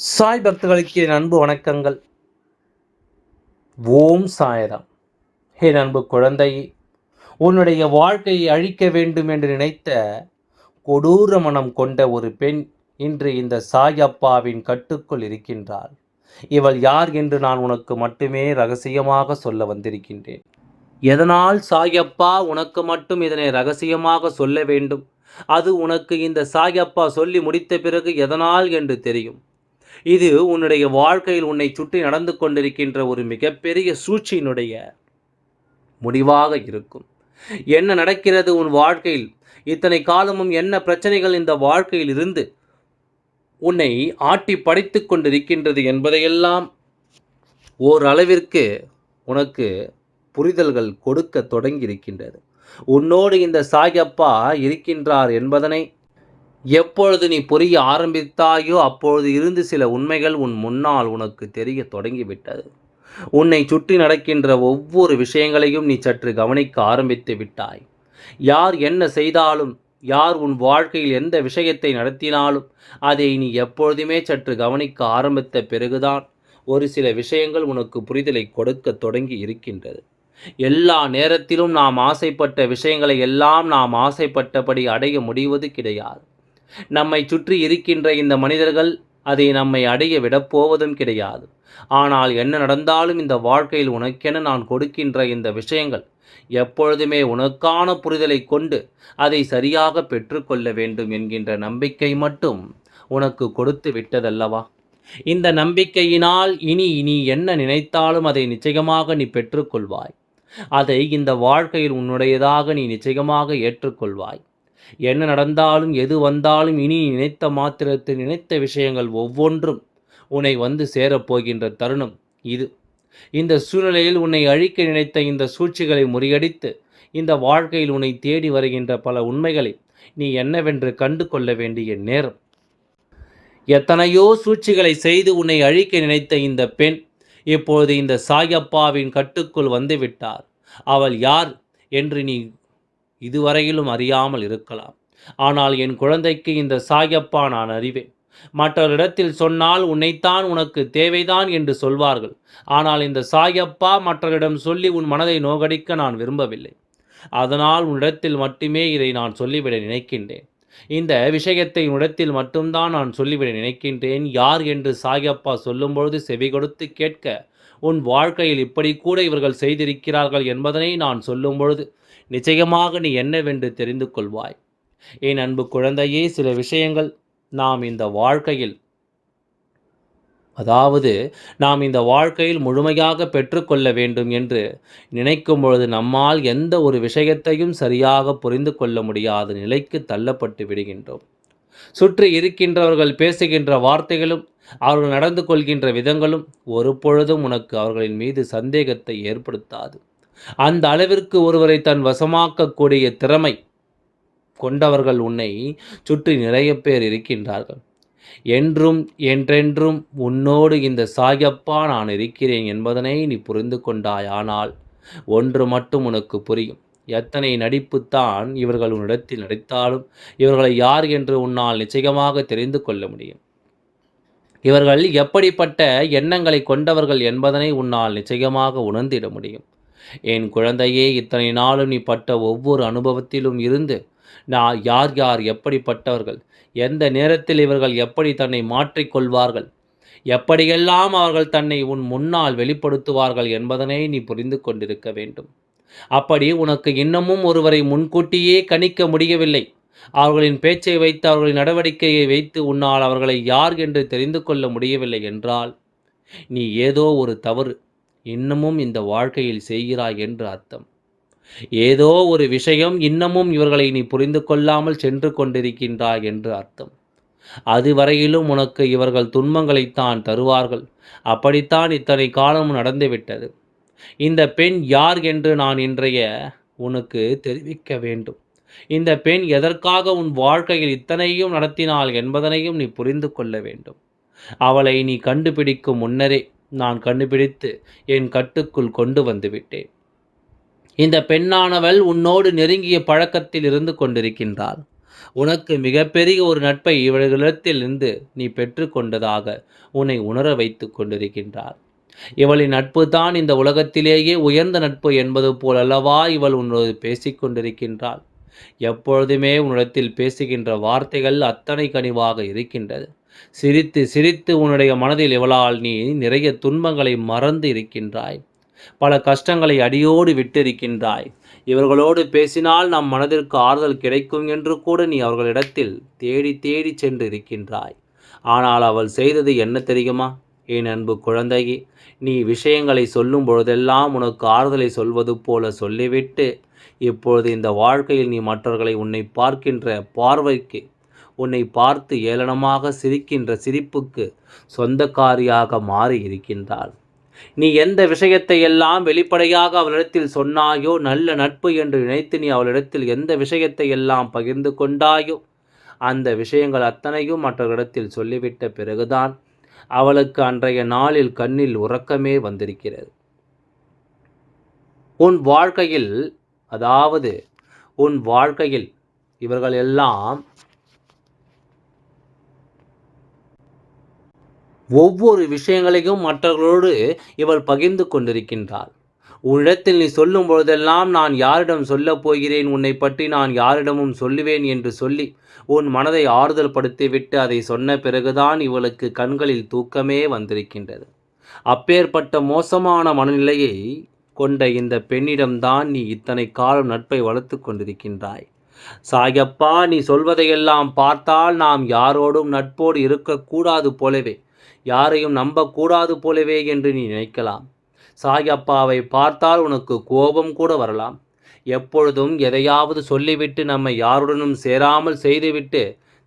சாய் பக்தர்களுக்கு என் அன்பு வணக்கங்கள். ஓம் சாய்ராம். என் அன்பு குழந்தையே, உன்னுடைய வாழ்க்கையை அழிக்க வேண்டும் என்று நினைத்த கொடூர மனம் கொண்ட ஒரு பெண் இன்று இந்த சாயப்பாவின் கட்டுக்குள் இருக்கின்றாள். இவள் யார் என்று நான் உனக்கு மட்டுமே ரகசியமாக சொல்ல வந்திருக்கின்றேன். எதனால் சாயப்பா உனக்கு மட்டும் இதனை ரகசியமாக சொல்ல வேண்டும்? அது உனக்கு இந்த சாயப்பா சொல்லி முடித்த பிறகு எதனால் என்று தெரியும். இது உன்னுடைய வாழ்க்கையில் உன்னை சுற்றி நடந்து கொண்டிருக்கின்ற ஒரு மிகப்பெரிய சூழ்ச்சியினுடைய முடிவாக இருக்கும். என்ன நடக்கிறது உன் வாழ்க்கையில்? இத்தனை காலமும் என்ன பிரச்சனைகள் இந்த வாழ்க்கையில் இருந்து உன்னை ஆட்டி படைத்துக் கொண்டிருக்கின்றது என்பதையெல்லாம் ஓரளவிற்கு உனக்கு புரிதல்கள் கொடுக்க தொடங்கி இருக்கின்றது. உன்னோடு இந்த சாயப்பா இருக்கின்றார் என்பதனை எப்பொழுது நீ புரிய ஆரம்பித்தாயோ அப்பொழுது இருந்து சில உண்மைகள் உன் முன்னால் உனக்கு தெரிய தொடங்கிவிட்டது. உன்னை சுற்றி நடக்கின்ற ஒவ்வொரு விஷயங்களையும் நீ சற்று கவனிக்க ஆரம்பித்து விட்டாய். யார் என்ன செய்தாலும், யார் உன் வாழ்க்கையில் எந்த விஷயத்தை நடத்தினாலும் அதை நீ எப்பொழுதுமே சற்று கவனிக்க ஆரம்பித்த பிறகுதான் ஒரு சில விஷயங்கள் உனக்கு புரிதலை கொடுக்க தொடங்கி இருக்கின்றது. எல்லா நேரத்திலும் நாம் ஆசைப்பட்ட விஷயங்களை எல்லாம் நாம் ஆசைப்பட்டபடி அடைய முடிவது கிடையாது. நம்மை சுற்றி இருக்கின்ற இந்த மனிதர்கள் அதை நம்மை அடைய விடப்போவதும் கிடையாது. ஆனால் என்ன நடந்தாலும் இந்த வாழ்க்கையில் உனக்கென நான் கொடுக்கின்ற இந்த விஷயங்கள் எப்பொழுதுமே உனக்கான புரிதலை கொண்டு அதை சரியாக பெற்றுக்கொள்ள வேண்டும் என்கின்ற நம்பிக்கை மட்டும் உனக்கு கொடுத்து விட்டதல்லவா? இந்த நம்பிக்கையினால் இனி நீ என்ன நினைத்தாலும் அதை நிச்சயமாக நீ பெற்றுக்கொள்வாய். அதை இந்த வாழ்க்கையில் உன்னுடையதாக நீ நிச்சயமாக ஏற்றுக்கொள்வாய். என்ன நடந்தாலும் எது வந்தாலும் இனி நினைத்த மாத்திரத்தில் நினைத்த விஷயங்கள் ஒவ்வொன்றும் உன்னை வந்து சேரப்போகின்ற தருணம் இது. இந்த சூழ்நிலையில் உன்னை அழிக்க நினைத்த இந்த சூழ்ச்சிகளை முறியடித்து இந்த வாழ்க்கையில் உன்னை தேடி வருகின்ற பல உண்மைகளை நீ என்னவென்று கண்டு கொள்ள வேண்டிய நேரம். எத்தனையோ சூழ்ச்சிகளை செய்து உன்னை அழிக்க நினைத்த இந்த பெண் இப்பொழுது இந்த சாயப்பாவின் கட்டுக்குள் வந்துவிட்டார். அவள் யார் என்று நீ இதுவரையிலும் அறியாமல் இருக்கலாம். ஆனால் என் குழந்தைக்கு இந்த சாயப்பா நான் அறிவேன். மற்றவரிடத்தில் சொன்னால் உன்னைத்தான் உனக்கு தேவைதான் என்று சொல்வார்கள். ஆனால் இந்த சாயப்பா மற்றவரிடம் சொல்லி உன் மனதை நோகடிக்க நான் விரும்பவில்லை. அதனால் உன்னிடத்தில் மட்டுமே இதை நான் சொல்லிவிட நினைக்கின்றேன். இந்த விஷயத்தை உன்னிடத்தில் மட்டும்தான் நான் சொல்லிவிட நினைக்கின்றேன். யார் என்று சாயப்பா சொல்லும்பொழுது செவி கொடுத்து கேட்க, உன் வாழ்க்கையில் இப்படி கூட இவர்கள் செய்திருக்கிறார்கள் என்பதனை நான் சொல்லும் பொழுது நிச்சயமாக நீ என்னவென்று தெரிந்து கொள்வாய். என் அன்பு குழந்தையே, சில விஷயங்கள் நாம் இந்த வாழ்க்கையில் நாம் இந்த வாழ்க்கையில் முழுமையாக பெற்றுக்கொள்ள வேண்டும் என்று நினைக்கும் பொழுது நம்மால் எந்த ஒரு விஷயத்தையும் சரியாக புரிந்து கொள்ள முடியாத நிலைக்கு தள்ளப்பட்டு விடுகின்றோம். சுற்றி இருக்கின்றவர்கள் பேசுகின்ற வார்த்தைகளும் அவர்கள் நடந்து கொள்கின்ற விதங்களும் ஒரு பொழுதும் உனக்கு அவர்களின் மீது சந்தேகத்தை ஏற்படுத்தாது. அந்த அளவிற்கு ஒருவரை தன் வசமாக்கக்கூடிய திறமை கொண்டவர்கள் உன்னை சுற்றி நிறைய பேர் இருக்கின்றார்கள். என்றும் என்றென்றும் உன்னோடு இந்த சாயப்பா நான் இருக்கிறேன் என்பதனை நீ புரிந்து கொண்டாயானால் ஒன்று மட்டும் உனக்கு புரியும். எத்தனை நடிப்புத்தான் இவர்கள் உன்னிடத்தில் நடித்தாலும் இவர்களை யார் என்று உன்னால் நிச்சயமாக தெரிந்து கொள்ள முடியும். இவர்கள் எப்படிப்பட்ட எண்ணங்களை கொண்டவர்கள் என்பதனை உன்னால் நிச்சயமாக உணர்ந்திட முடியும். என் குழந்தையே, இத்தனை நாளும் நீ பட்ட ஒவ்வொரு அனுபவத்திலும் இருந்து நான் யார் யார் எப்படிப்பட்டவர்கள், எந்த நேரத்தில் இவர்கள் எப்படி தன்னை மாற்றிக்கொள்வார்கள், எப்படியெல்லாம் அவர்கள் தன்னை உன் முன்னால் வெளிப்படுத்துவார்கள் என்பதனை நீ புரிந்து கொண்டிருக்க வேண்டும். அப்படி உனக்கு இன்னமும் ஒருவரை முன்கூட்டியே கணிக்க முடியவில்லை. அவர்களின் பேச்சை வைத்து அவர்களின் நடவடிக்கையை வைத்து உன்னால் அவர்களை யார் என்று தெரிந்து கொள்ள முடியவில்லை என்றால் நீ ஏதோ ஒரு தவறு இன்னமும் இந்த வாழ்க்கையில் செய்கிறாய் என்று அர்த்தம். ஏதோ ஒரு விஷயம் இன்னமும் இவர்களை நீ புரிந்து கொள்ளாமல் சென்று கொண்டிருக்கின்றாய் என்று அர்த்தம். அதுவரையிலும் உனக்கு இவர்கள் துன்பங்களைத்தான் தருவார்கள். அப்படித்தான் இத்தனை காலம் நடந்துவிட்டது. இந்த பெண் யார் என்று நான் இன்றைய உனக்கு தெரிவிக்க வேண்டும். இந்த பெண் எதற்காக உன் வாழ்க்கையில் இத்தனையும் நடத்தினாள் என்பதனையும் நீ புரிந்து கொள்ள வேண்டும். அவளை நீ கண்டுபிடிக்கும் முன்னரே நான் கண்டுபிடித்து என் கட்டுக்குள் கொண்டு வந்து விட்டேன். இந்த பெண்ணானவள் உன்னோடு நெருங்கிய பழக்கத்தில் இருந்து கொண்டிருக்கின்றாள். உனக்கு மிகப்பெரிய ஒரு நட்பை இவர்களிடத்திலிருந்து நீ பெற்றுக்கொண்டதாக உன்னை உணர வைத்துக் கொண்டிருக்கின்றார். இவளின் நட்பு தான் இந்த உலகத்திலேயே உயர்ந்த நட்பு என்பது போல் அல்லவா இவள் உன்னோடு பேசிக் கொண்டிருக்கின்றாள். எப்பொழுதுமே உன்னிடத்தில் பேசுகின்ற வார்த்தைகள் அத்தனை கனிவாக இருக்கின்றது. சிரித்து சிரித்து உன்னுடைய மனதில் இவளால் நீ நிறைய துன்பங்களை மறந்து இருக்கின்றாய். பல கஷ்டங்களை அடியோடு விட்டிருக்கின்றாய். இவர்களோடு பேசினால் நம் மனதிற்கு ஆறுதல் கிடைக்கும் என்று கூட நீ அவர்களிடத்தில் தேடி தேடி சென்று இருக்கின்றாய். ஆனால் அவள் செய்தது என்ன தெரியுமா? என் அன்பு குழந்தையே, நீ விஷயங்களை சொல்லும் பொழுதெல்லாம் உனக்கு ஆறுதலை சொல்வது போல சொல்லிவிட்டு, இப்பொழுது இந்த வாழ்க்கையில் நீ மற்றவர்களை உன்னை பார்க்கின்ற பார்வைக்கு, உன்னை பார்த்து ஏளனமாக சிரிக்கின்ற சிரிப்புக்கு சொந்தக்காரியாக மாறி இருக்கின்றாள். நீ எந்த விஷயத்தை எல்லாம் வெளிப்படையாக அவளிடத்தில் சொன்னாயோ, நல்ல நட்பு என்று நினைத்து நீ அவளிடத்தில் எந்த விஷயத்தை எல்லாம் பகிர்ந்து கொண்டாயோ, அந்த விஷயங்கள் அத்தனையும் மற்றவரிடத்தில் சொல்லிவிட்ட பிறகுதான் அவளுக்கு அன்றைய நாளில் கண்ணில் உறக்கமே வந்திருக்கிறது. உன் வாழ்க்கையில், அதாவது உன் வாழ்க்கையில் இவர்கள் எல்லாம் ஒவ்வொரு விஷயங்களையும் மற்றவர்களோடு இவள் பகிர்ந்து கொண்டிருக்கின்றாள். உன்னிடத்தில் நீ சொல்லும் பொழுதெல்லாம் நான் யாரிடம் சொல்லப் போகிறேன், உன்னை பற்றி நான் யாரிடமும் சொல்லுவேன் என்று சொல்லி உன் மனதை ஆறுதல் படுத்திவிட்டு அதை சொன்ன பிறகுதான் இவளுக்கு கண்களில் தூக்கமே வந்திருக்கின்றது. அப்பேற்பட்ட மோசமான மனநிலையை கொண்ட இந்த பெண்ணிடம்தான் நீ இத்தனை காலம் நட்பை வளர்த்து கொண்டிருக்கின்றாய். சாயப்பா, நீ சொல்வதையெல்லாம் பார்த்தால் நாம் யாரோடும் நட்போடு இருக்கக்கூடாது போலவே, யாரையும் நம்பக்கூடாது போலவே என்று நீ நினைக்கலாம். சாயப்பாவை பார்த்தால் உனக்கு கோபம் கூட வரலாம். எப்பொழுதும் எதையாவது சொல்லிவிட்டு நம்மை யாருடனும் சேராமல் செய்துவிட்டு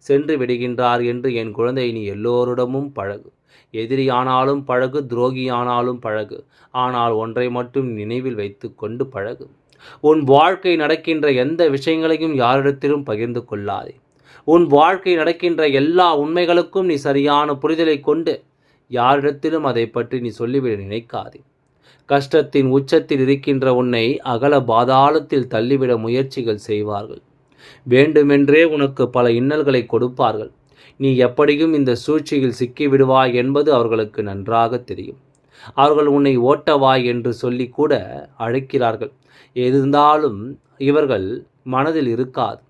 சென்று விடுகின்றார் என்று என் குழந்தை, நீ எல்லோரிடமும் பழகு. எதிரியானாலும் பழகு, துரோகியானாலும் பழகு. ஆனால் ஒன்றை மட்டும் நினைவில் வைத்து கொண்டு பழகு. உன் வாழ்க்கை நடக்கின்ற எந்த விஷயங்களையும் யாரிடத்திலும் பகிர்ந்து கொள்ளாதே. உன் வாழ்க்கை நடக்கின்ற எல்லா உண்மைகளுக்கும் நீ சரியான புரிதலை கொண்டு யாரிடத்திலும் அதை பற்றி நீ சொல்லிவிட நினைக்காதே. கஷ்டத்தின் உச்சத்தில் இருக்கின்ற உன்னை அகல பாதாளத்தில் தள்ளிவிட முயற்சிகள் செய்வார்கள். வேண்டுமென்றே உனக்கு பல இன்னல்களை கொடுப்பார்கள். நீ எப்படியும் இந்த சூழ்ச்சியில் சிக்கிவிடுவாய் என்பது அவர்களுக்கு நன்றாக தெரியும். அவர்கள் உன்னை ஓட்டவாய் என்று சொல்லி கூட அழைக்கிறார்கள். இருந்தாலும் இவர்கள் மனதில் இருக்காது,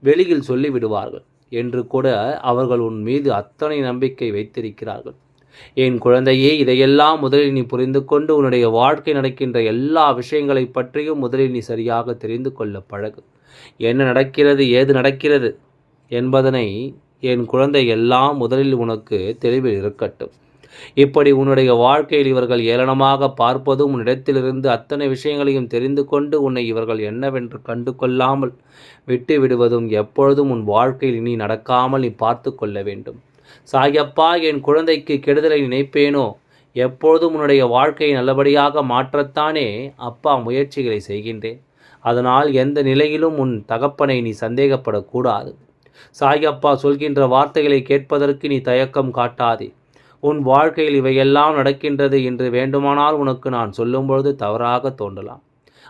வெளியில் சொல்லிவிடுவார்கள் என்று கூட அவர்கள் உன் மீது அத்தனை நம்பிக்கை வைத்திருக்கிறார்கள். என் குழந்தையே, இதையெல்லாம் முதலில் நீ புரிந்து கொண்டு உன்னுடைய வாழ்க்கை நடக்கின்ற எல்லா விஷயங்களை பற்றியும் முதலில் நீ சரியாக தெரிந்து கொள்ள பழகு. என்ன நடக்கிறது, ஏது நடக்கிறது என்பதனை என் குழந்தை எல்லாம் முதலில் உனக்கு தெளிவில் இருக்கட்டும். இப்படி உன்னுடைய வாழ்க்கையில் இவர்கள் ஏளனமாக பார்ப்பதும், உன்னிடத்திலிருந்து அத்தனை விஷயங்களையும் தெரிந்து கொண்டு உன்னை இவர்கள் என்னவென்று கண்டு கொள்ளாமல் விட்டு விடுவதும் எப்பொழுதும் உன் வாழ்க்கையில் இனி நடக்காமல் நீ பார்த்து கொள்ள வேண்டும். சாயப்பா, என் குழந்தைக்கு கெடுதலை நினைப்பேனோ? எப்பொழுதும் உன்னுடைய வாழ்க்கையை நல்லபடியாக மாற்றத்தானே அப்பா முயற்சிகளை செய்கின்றேன். அதனால் எந்த நிலையிலும் உன் தகப்பனை நீ சந்தேகப்படக்கூடாது. சாயப்பா சொல்கின்ற வார்த்தைகளை கேட்பதற்கு நீ தயக்கம் காட்டாதே. உன் வாழ்க்கையில் இவையெல்லாம் நடக்கின்றது என்று வேண்டுமானால் உனக்கு நான் சொல்லும்பொழுது தவறாக தோன்றலாம்.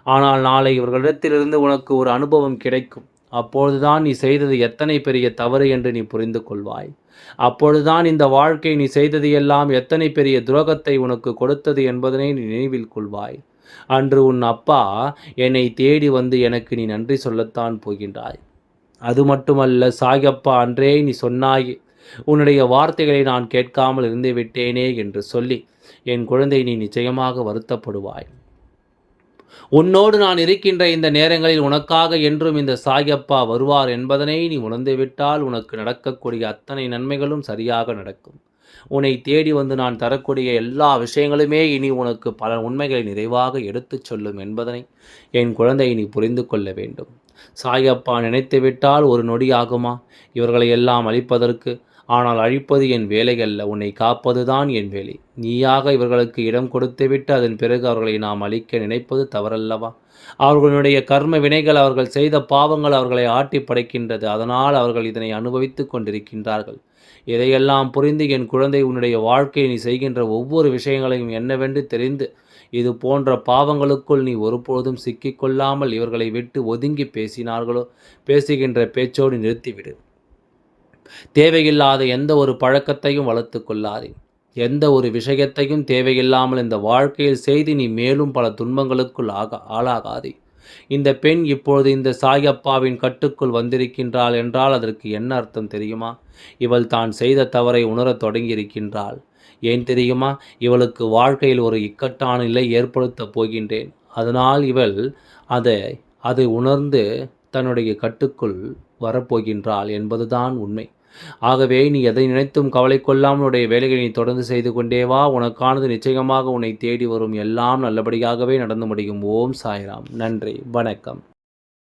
ஆனால் நாளை இவர்களிடத்திலிருந்து உனக்கு ஒரு அனுபவம் கிடைக்கும். அப்பொழுதுதான் நீ செய்தது எத்தனை பெரிய தவறு என்று நீ புரிந்து கொள்வாய். அப்பொழுதுதான் இந்த வாழ்க்கை நீ செய்தது எல்லாம் எத்தனை பெரிய துரோகத்தை உனக்கு கொடுத்தது என்பதனை நீ நினைவில் கொள்வாய். அன்று உன் அப்பா என்னை தேடி வந்து எனக்கு நீ நன்றி சொல்லத்தான் போகின்றாய். அது மட்டுமல்ல சாயப்பா, அன்றே நீ சொன்னாய், உன்னுடைய வார்த்தைகளை நான் கேட்காமல் இருந்து விட்டேனே என்று சொல்லி என் குழந்தை, நீ நிச்சயமாக வருத்தப்படுவாய். உன்னோடு நான் இருக்கின்ற இந்த நேரங்களில் உனக்காக என்றும் இந்த சாயப்பா வருவார் என்பதனை நீ உணர்ந்துவிட்டால் உனக்கு நடக்கக்கூடிய அத்தனை நன்மைகளும் சரியாக நடக்கும். உன்னை தேடி வந்து நான் தரக்கூடிய எல்லா விஷயங்களுமே இனி உனக்கு பல உண்மைகளை நிறைவாக எடுத்துச் சொல்லும் என்பதனை என் குழந்தை நீ புரிந்து கொள்ள வேண்டும். சாயப்பா நினைத்துவிட்டால் ஒரு நொடி ஆகுமா இவர்களை எல்லாம் அழிப்பதற்கு? ஆனால் அழிப்பது என் வேலை அல்ல, உன்னை காப்பதுதான் என் வேலை. நீயாக இவர்களுக்கு இடம் கொடுத்துவிட்டு அதன் பிறகு அவர்களை நாம் அழிக்க நினைப்பது தவறல்லவா? அவர்களுடைய கர்ம வினைகள், அவர்கள் செய்த பாவங்கள் அவர்களை ஆட்டி படைக்கின்றது. அதனால் அவர்கள் இதனை அனுபவித்து கொண்டிருக்கின்றார்கள். இதையெல்லாம் புரிந்து என் குழந்தை, உன்னுடைய வாழ்க்கையை நீ செய்கின்ற ஒவ்வொரு விஷயங்களையும் என்னவென்று தெரிந்து இது போன்ற பாவங்களுக்குள் நீ ஒருபொழுதும் சிக்கிக்கொள்ளாமல் இவர்களை விட்டு ஒதுங்கி பேசுகின்ற பேச்சோடு நிறுத்திவிடு. தேவையில்லாத எந்த ஒரு பழக்கத்தையும் வளர்த்து கொள்ளாதே. எந்த ஒரு விஷயத்தையும் தேவையில்லாமல் இந்த வாழ்க்கையில் செய்து நீ மேலும் பல துன்பங்களுக்குள் ஆளாகாதே. இந்த பெண் இப்பொழுது இந்த சாயப்பாவின் கட்டுக்குள் வந்திருக்கின்றாள் என்றால் அதற்கு என்ன அர்த்தம் தெரியுமா? இவள் தான் செய்த தவறை உணரத் தொடங்கியிருக்கின்றாள். ஏன் தெரியுமா? இவளுக்கு வாழ்க்கையில் ஒரு இக்கட்டான நிலை ஏற்படுத்தப் போகின்றேன். அதனால் இவள் அதை உணர்ந்து தன்னுடைய கட்டுக்குள் வரப்போகின்றாள் என்பதுதான் உண்மை. ஆகவே நீ எதை நினைத்தும் கவலை கொள்ளாமல் உன்னுடைய வேலைகளை நீ தொடர்ந்து செய்து கொண்டே வா. உனக்கானது நிச்சயமாக உன்னை தேடி வரும். எல்லாம் நல்லபடியாகவே நடந்து முடியும். ஓம் சாய்ராம். நன்றி. வணக்கம்.